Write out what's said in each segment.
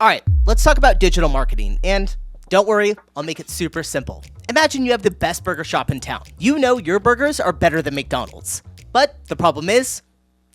All right, let's talk about digital marketing. And don't worry, I'll make it super simple. Imagine you have the best burger shop in town. You know your burgers are better than McDonald's. But the problem is,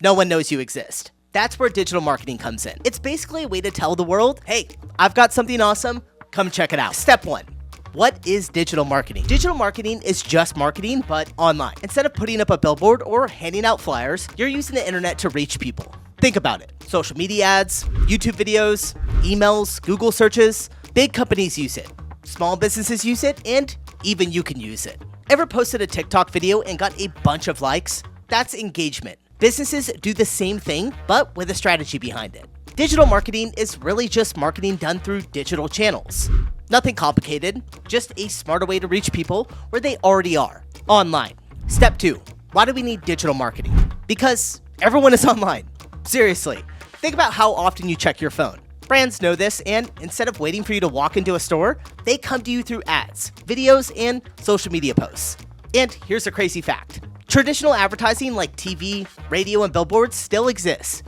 no one knows you exist. That's where digital marketing comes in. It's basically a way to tell the world, hey, I've got something awesome, come check it out. Step 1. What is digital marketing? Digital marketing is just marketing, but online. Instead of putting up a billboard or handing out flyers, you're using the internet to reach people. Think about it. Social media ads, YouTube videos, emails, Google searches. Big companies use it. Small businesses use it, and even you can use it. Ever posted a TikTok video and got a bunch of likes? That's engagement. Businesses do the same thing, but with a strategy behind it. Digital marketing is really just marketing done through digital channels. Nothing complicated, just a smarter way to reach people where they already are, online. Step 2. Why do we need digital marketing? Because everyone is online. Seriously, think about how often you check your phone. Brands know this, and instead of waiting for you to walk into a store, they come to you through ads, videos, and social media posts. And here's a crazy fact. Traditional advertising like TV, radio, and billboards still exists.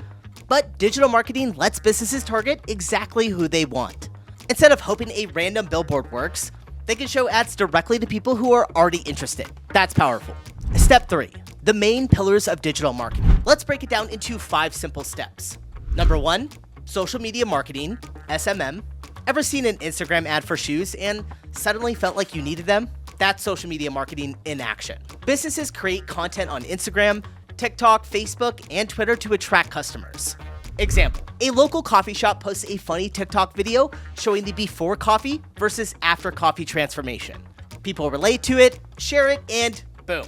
But digital marketing lets businesses target exactly who they want. Instead of hoping a random billboard works, they can show ads directly to people who are already interested. That's powerful. Step 3. The main pillars of digital marketing. Let's break it down into 5 simple steps. Number 1, social media marketing, SMM. Ever seen an Instagram ad for shoes and suddenly felt like you needed them? That's social media marketing in action. Businesses create content on Instagram, TikTok, Facebook, and Twitter to attract customers. Example, a local coffee shop posts a funny TikTok video showing the before coffee versus after coffee transformation. People relate to it, share it, and boom,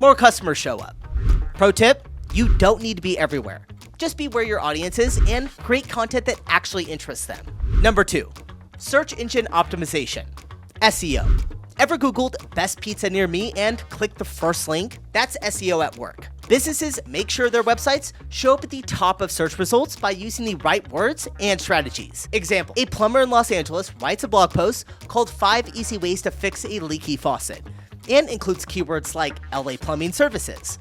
more customers show up. Pro tip, you don't need to be everywhere. Just be where your audience is and create content that actually interests them. Number 2, search engine optimization, SEO. Ever Googled best pizza near me and clicked the first link? That's SEO at work. Businesses make sure their websites show up at the top of search results by using the right words and strategies. Example, a plumber in Los Angeles writes a blog post called 5 Easy Ways to Fix a Leaky Faucet and includes keywords like LA Plumbing Services.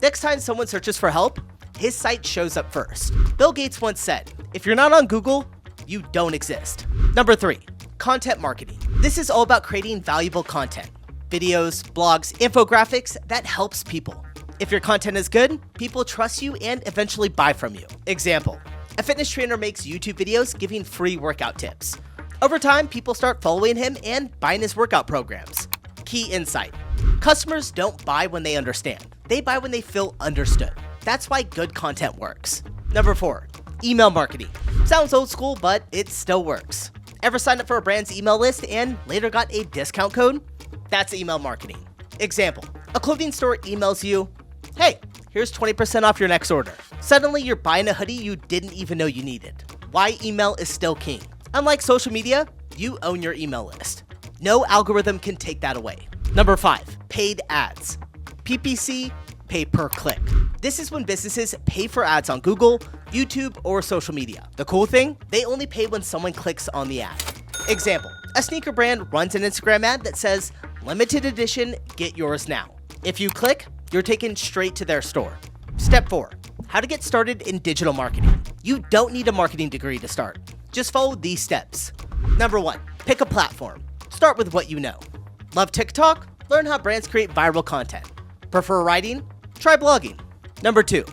Next time someone searches for help, his site shows up first. Bill Gates once said, if you're not on Google, you don't exist. Number 3, content marketing. This is all about creating valuable content. Videos, blogs, infographics that helps people. If your content is good, people trust you and eventually buy from you. Example, a fitness trainer makes YouTube videos giving free workout tips. Over time, people start following him and buying his workout programs. Key insight, customers don't buy when they understand. They buy when they feel understood. That's why good content works. Number 4, email marketing. Sounds old school, but it still works. Ever signed up for a brand's email list and later got a discount code? That's email marketing. Example, a clothing store emails you, hey, here's 20% off your next order. Suddenly you're buying a hoodie you didn't even know you needed. Why email is still king. Unlike social media, you own your email list. No algorithm can take that away. Number 5, paid ads. PPC, pay per click. This is when businesses pay for ads on Google, YouTube, or social media. The cool thing, they only pay when someone clicks on the ad. Example, a sneaker brand runs an Instagram ad that says, limited edition, get yours now. If you click, you're taken straight to their store. Step 4, how to get started in digital marketing. You don't need a marketing degree to start. Just follow these steps. Number 1, pick a platform. Start with what you know. Love TikTok? Learn how brands create viral content. Prefer writing? Try blogging. Number 2,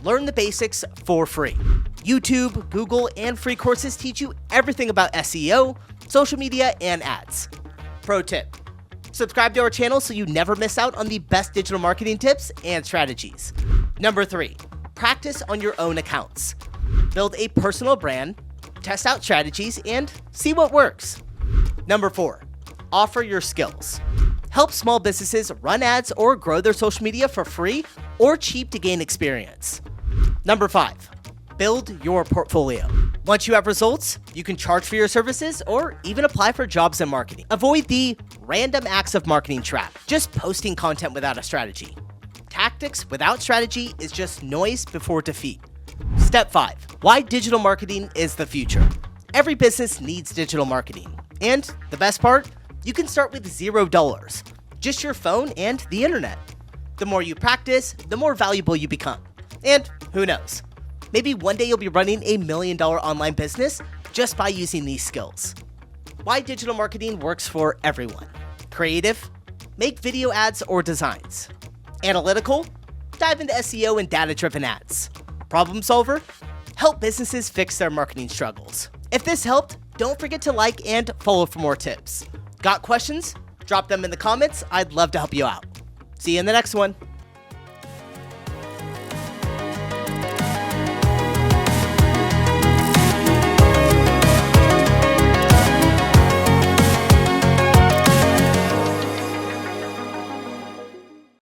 learn the basics for free. YouTube, Google, and free courses teach you everything about SEO, social media, and ads. Pro tip, subscribe to our channel so you never miss out on the best digital marketing tips and strategies. Number 3, practice on your own accounts. Build a personal brand, test out strategies, and see what works. Number 4, offer your skills. Help small businesses run ads or grow their social media for free or cheap to gain experience. Number 5, build your portfolio. Once you have results, you can charge for your services or even apply for jobs in marketing. Avoid the random acts of marketing trap, just posting content without a strategy. Tactics without strategy is just noise before defeat. Step 5, why digital marketing is the future. Every business needs digital marketing. And the best part, you can start with $0, just your phone and the internet. The more you practice, the more valuable you become. And who knows, maybe one day you'll be running $1 million online business just by using these skills. Why digital marketing works for everyone. Creative? Make video ads or designs. Analytical? Dive into SEO and data-driven ads. Problem solver? Help businesses fix their marketing struggles. If this helped, don't forget to like and follow for more tips. Got questions? Drop them in the comments. I'd love to help you out. See you in the next one.